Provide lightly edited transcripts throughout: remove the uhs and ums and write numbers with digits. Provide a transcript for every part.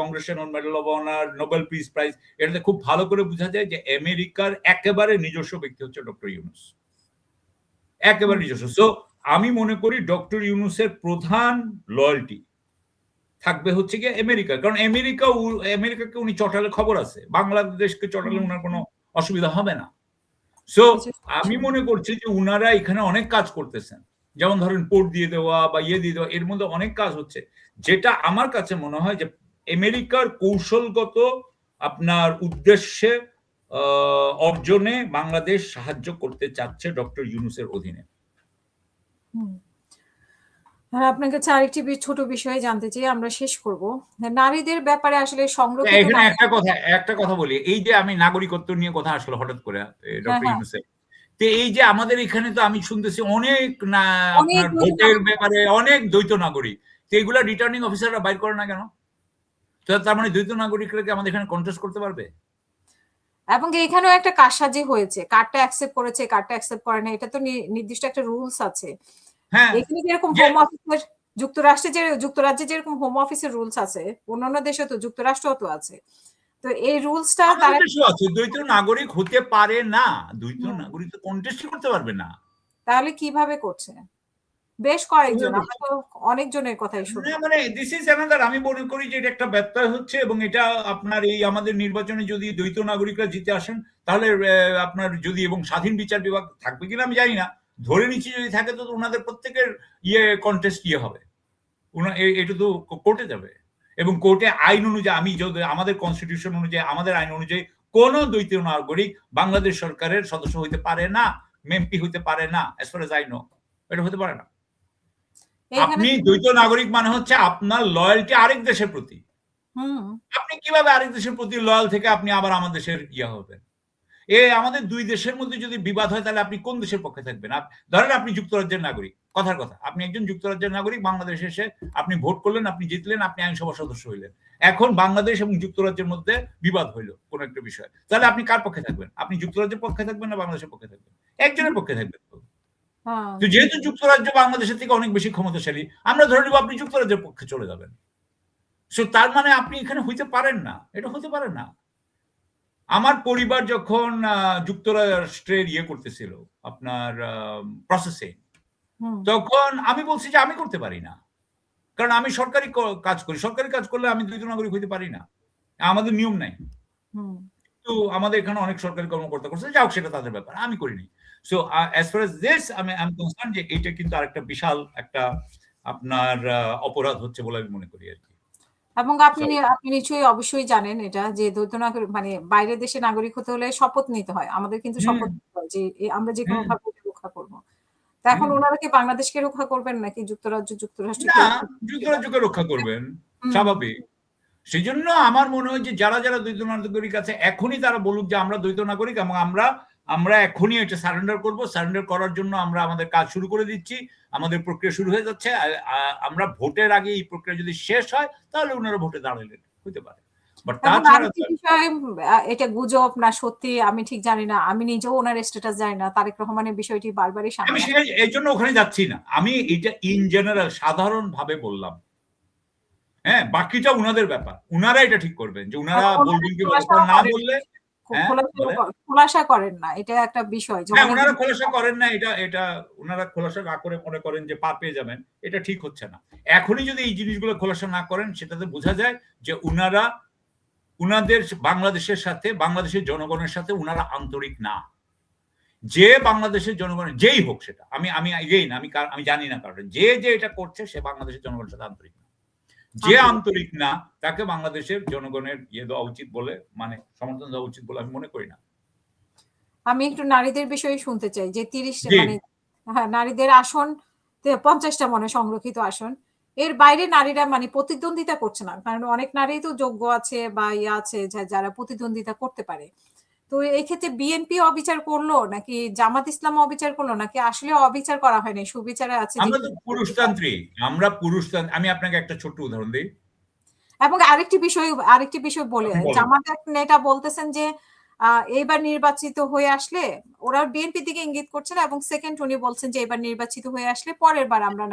Congressional medal of honour, Nobel peace prize, এটাতে খুব ভালো করে বোঝা যায় যে আমেরিকার একেবারে নিজস্ব ব্যক্তি হচ্ছে ডক্টর ইউনূস, একেবারে নিজস্ব। সো আমি মনে করি ডক্টর ইউনূসের প্রধান লয়্যালটি থাকবে হচ্ছে গিয়ে আমেরিকা, কারণ আমেরিকাকে উনি চটালে খবর আছে, বাংলাদেশকে চটালে উনার কোনো অসুবিধা হবে না। সো আমি মনে করছি যে উনারা এখানে অনেক কাজ করতেছেন, যেমন ধরেন পোর্ট দিয়ে দেওয়া বা ইয়ে দিয়ে দেওয়া, এর মধ্যে অনেক কাজ হচ্ছে, যেটা আমার কাছে মনে হয় যে আমেরিকার কৌশলগত আপনার উদ্দেশ্যে অর্জনে বাংলাদেশ সাহায্য করতে চাচ্ছে ডক্টর ইউনূসের অধীনে। আপনার কাছে আরেকটি ছোট বিষয় জানতে চাই, আমরা শেষ করব। নারীদের ব্যাপারে আসলে সংরক্ষিত, এখানে একটা কথা বলি, এই যে আমি নাগরিকত্ব নিয়ে কথা আসলে হঠাৎ করে ডক্টর ইউনূসের, তো এই যে আমাদের এখানে তো আমি শুনতেছি অনেক আপনার ভোটের ব্যাপারে অনেক দ্বৈত নাগরিক, তো এগুলা রিটার্নিং অফিসাররা বাইর করে না কেন? তো তার মানে দ্বৈত নাগরিকরা কি আমাদের এখানে কন্টেস্ট করতে পারবে? এবং এখানেও একটা কারসাজি হয়েছে, কার্ডটা অ্যাকসেপ্ট করেছে, কার্ডটা অ্যাকসেপ্ট করে না, এটা তো নির্দিষ্ট একটা রুলস আছে। হ্যাঁ, এখানে যেরকম হোম অফিসের যুক্তরাজ্যে যেরকম হোম অফিসের রুলস আছে, অন্যান্য দেশে তো যুক্তরাষ্ট্রও তো আছে। তো এই রুলসটা তারা আছে, দ্বৈত নাগরিক হতে পারে না, দ্বৈত নাগরিক তো কন্টেস্ট করতে পারবে না। তাহলে কিভাবে করছে? বেশ কয়েকজন, আমরা তো অনেকজনের কথাই শুনি। মানে দিস ইজ অ্যানাদার, আমি মনে করি যে এটা একটা ব্যত্যয় হচ্ছে, এবং এটা আপনার এই আমাদের নির্বাচনে যদি দ্বৈত নাগরিকরা জিতে আসেন, তাহলে আপনার যদি এবং স্বাধীন বিচার বিভাগ থাকবে কিনা আমি জানি না, ধরে নিচ্ছি যদি থাকে তো ওনাদের প্রত্যেকের কন্টেস্ট হবে, এটা তো কোর্টে যাবে, এবং কোর্টে আইন অনুযায়ী, আমি যদি আমাদের কনস্টিটিউশন অনুযায়ী, আমাদের আইন অনুযায়ী কোন দ্বৈত নাগরিক বাংলাদেশ সরকারের সদস্য হইতে পারে না, এমপি হইতে পারে না, as far as I know, এটা হতে পারে না। আপনি দ্বৈত নাগরিক মানে হচ্ছে আপনার লয়্যালটি আরেক দেশের প্রতি। আপনি কিভাবে আরেক দেশের প্রতি লয়াল থেকে আপনি আবার আমার দেশের হবেন? আমাদের দুই দেশের মধ্যে যদি বিবাদ হয়, তাহলে আপনি কোন দেশের পক্ষে থাকবেন? ধরেন আপনি যুক্তরাজ্যের নাগরিক, কথার কথা, আপনি একজন যুক্তরাজ্যের নাগরিক, বাংলাদেশে এসে আপনি ভোট করলেন, আপনি জিতলেন, আপনি আইনসভা সদস্য হইলেন, এখন বাংলাদেশ এবং যুক্তরাজ্যের মধ্যে বিবাদ হইলো কোন একটা বিষয়, তাহলে আপনি কার পক্ষে থাকবেন? আপনি যুক্তরাজ্যের পক্ষে থাকবেন না বাংলাদেশের পক্ষে থাকবেন? একজনের পক্ষে থাকবেন। তো যেহেতু যুক্তরাজ্য বাংলাদেশের থেকে অনেক বেশি ক্ষমতাশালী, আমরা ধরে নিব আপনি যুক্তরাজ্যের পক্ষে চলে যাবেন। সো তার মানে আপনি এখানে হইতে পারেন না, এটা হতে পারে না। আমার পরিবার যখন যুক্তরাষ্ট্রের করতেছিল আপনার প্রসেসিং, তখন আমি বলছি যে আমি করতে পারি না, কারণ আমি সরকারি কাজ করি, সরকারি কাজ করলে আমি দ্বৈত নাগরিক হইতে পারি না, আমাদের নিয়ম নাই। তো আমাদের এখানে অনেক সরকারি কর্মকর্তা করছে, যাও সেটা তাদের ব্যাপার, আমি করিনি। So as far as this আমি কনসার্ন যে এটা কিন্তু আরেকটা বিশাল একটা আপনার অপরাধ হচ্ছে বলে আমি মনে করি আর কি। এবং আপনি নিশ্চয়ই অবশ্যই জানেন এটা, যে দ্বৈত নাগরিক মানে বাইরের দেশে নাগরিক হতে হলে শপথ নিতে হয়, আমাদের কিন্তু শপথ নিতে হয় যে আমরা যে কোনো ভাবে রক্ষা করবো। তো এখন ওনারা কি বাংলাদেশকে রক্ষা করবেন নাকি যুক্তরাষ্ট্রকে? যুক্তরাজ্যকে রক্ষা করবেন, স্বাভাবিক। সেই জন্য আমার মনে হয় যে যারা যারা দ্বৈত নাগরিক আছে, এখনই তারা বলুক যে আমরা দ্বৈত নাগরিক, এবং আমরা এখনই এটা সারেন্ডার করব। সারেন্ডার করার জন্য আমরা আমাদের কাজ শুরু করে দিচ্ছি, আমাদের প্রক্রিয়া শুরু হয়ে যাচ্ছে। আমরা ভোটের আগে এই প্রক্রিয়া যদি শেষ হয়, তাহলে ওনারা ভোটে দাঁড়ালেন, হতে পারে। এটা গুজব না সত্যি আমি ঠিক জানি না, আমি নিজেও ওনার স্ট্যাটাস জানি না, তারেক রহমানের বিষয়টি বারবারই সামনে আমি এই জন্য ওখানে যাচ্ছি না, আমি এটা ইন জেনারেল সাধারণ ভাবে বললাম। হ্যাঁ, বাকিটা উনাদের ব্যাপার, উনারা এটা ঠিক করবেন যে উনারা বলবেন কি না বললে খোলাসা করেন না, এটা একটা বিষয়। ওনারা খোলাসা করেন না, এটা ওনারা খোলাসা না করে মনে করেন যে পার পেয়ে যাবেন, এটা ঠিক হচ্ছে না। এখনই যদি এই জিনিসগুলো খোলাসা না করেন, সেটাতে বোঝা যায় যে উনারা উনাদের বাংলাদেশের সাথে, বাংলাদেশের জনগণের সাথে উনারা আন্তরিক না। যে বাংলাদেশের জনগণের যেই হোক সেটা, আমি জানি না কারণ যে এটা করছে সে বাংলাদেশের জনগণের সাথে আন্তরিক না। যে আন্তরিক না তাকে বাংলাদেশের জনগণের দেওয়া উচিত বলে, মানে সমর্থন দেওয়া উচিত বলে আমি মনে করি না। আমি একটু নারীদের বিষয়ে শুনতে চাই যে 30 মানে নারীদের আসন 50টা মনে সংরক্ষিত আসন, এর বাইরে নারীরা মানে প্রতিদ্বন্দ্বিতা করছে না, কারণ অনেক নারী তো যোগ্য আছে বা আছে যারা প্রতিদ্বন্দ্বিতা করতে পারে। তো এই ক্ষেত্রে বিএনপি অবিচার করলো নাকি জামাত ইসলাম অবিচার করলো, নাকি আসলে অবিচার করা হয়নি, সুবিচারে আছে? আমরা তো পুরুষতান্ত্রিক, আমি আপনাকে একটা ছোট্ট উদাহরণ দিই। এবং আরেকটি বিষয় বলে, জামাত নেতা বলতেছেন যে এইবার নির্বাচিত হয়ে আসলে, ওরা বিএনপি দিকে ইঙ্গিত করছেন, এবং সেকেন্ড উনি বলছেন যে এবার নির্বাচিত হয়ে আসলে পরের বার আমরা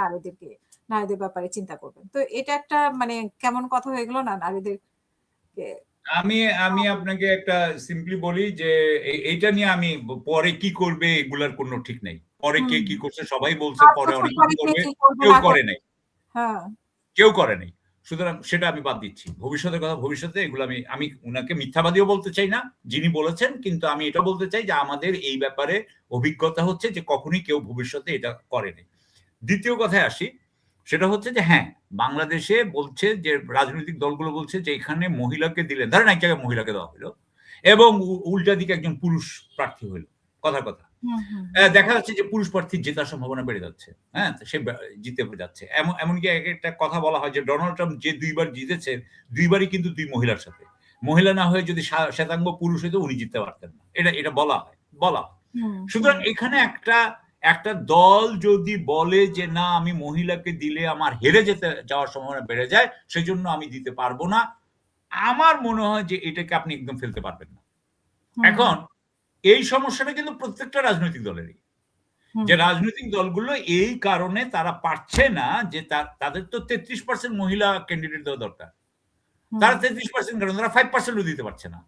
নারীদের ব্যাপারে চিন্তা করবেন। তো এটা একটা মানে কেমন কথা হয়ে গেল না নারীদের আমি আমি আপনাকে একটা সিম্পলি বলি যে এইটা নিয়ে আমি পরে কি করবে এগুলার কোনো ঠিক নেই। পরে কে কি করছে সবাই বলছে ৫ পরে বছর অনেক পরে কিছু কে করবে, কি করবে কেউ না করে করবে। নাই। হ্যাঁ। কেউ করে নাই। সুতরাং সেটা আমি বাদ দিচ্ছি। ভবিষ্যতের কথা ভবিষ্যতে, এগুলো আমি উনাকে মিথ্যাবাদীও বলতে চাই না, যিনি বলেছেন। কিন্তু আমি এটা বলতে চাই যে আমাদের এই ব্যাপারে অভিজ্ঞতা হচ্ছে যে কখনোই কেউ ভবিষ্যতে এটা করেনি। দ্বিতীয় কথায় আসি, সেটা হচ্ছে যে হ্যাঁ, বাংলাদেশে বলছে যে রাজনৈতিক দলগুলো বলছে যে এখানে মহিলাকে দিলে, ধরেন এক জায়গায় মহিলাকে দেওয়া হলো এবং উল্টা দিকে একজন পুরুষ প্রার্থী হইল। কথার কথা। হুম, হুম, হুম। দেখা যাচ্ছে যে পুরুষ প্রার্থীর জেতার সম্ভাবনা বেড়ে যাচ্ছে। হ্যাঁ? সে জিতে যাচ্ছে। এমনকি একটা কথা বলা হয় যে ডোনাল্ড ট্রাম্প যে ২ বার জিতেছেন, ২ বারই কিন্তু ২ মহিলার সাথে। মহিলা না হয়ে যদি শ্বেতাঙ্গ পুরুষ হইতো উনি জিততে পারতেন না। এটা বলা হয়। বলা হয়। হুম, সুতরাং হুম। এখানে একটা দল যদি বলে যে না আমি মহিলাকে দিলে আমার হেরে যাওয়ার সম্ভাবনা বেড়ে যায়, সেজন্য আমি দিতে পারবো না। আমার মনে হয় যে এটাকে আপনি একদম ফেলতে পারবেন না। হুম, এখন এই সমস্যাটা কিন্তু প্রত্যেকটা রাজনৈতিক দলেরই। যে হুম, রাজনৈতিক দলগুলো এই কারণে তারা পারছে না যে তাদের তো 33% মহিলা ক্যান্ডিডেট দেওয়া দরকার। হুম। তারা 33% কেন? তারা 5% ও দিতে পারছে না।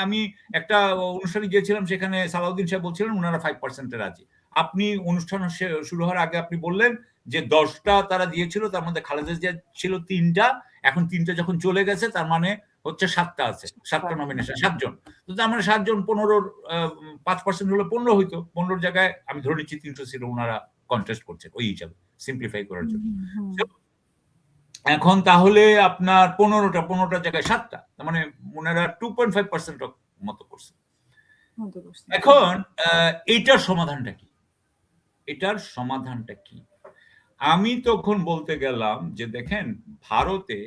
আমি একটা অনুষ্ঠানে গিয়েছিলাম, সেখানে সালাউদ্দিন সাহেব বলছিলেন উনারা 5% এ রাজি। আপনি অনুষ্ঠান শুরু হওয়ার আগে আপনি বললেন যে ১০ টা তারা দিয়েছিল, তার মধ্যে খালেদা জিয়া ছিল ৩ টা। এখন ৩ টা যখন চলে গেছে তার মানে হচ্ছে ৭ টা আছে। ৭ টা নমিনেশন, ৭ জন। তো তার মানে ৭ জন ১৫ র ৫% হলে ১৫ হইতো। ১৫ র জায়গায় আমি ধরে নিচ্ছি ৩০০ সিটে উনারা কনটেস্ট করছে ওই হিসাবে, সিম্পলিফাই করার হুম, জন্য। হুম, হুম। এখন তাহলে আপনার ১৫ টার জায়গায় ৭ টা। তার মানে উনারা 2.5% মতো করছে। মতো করছে। এখন এইটার সমাধানটা কি? এটার সমাধানটা কি? আমি তখন বলতে গেলাম যে দেখেন, ভারতে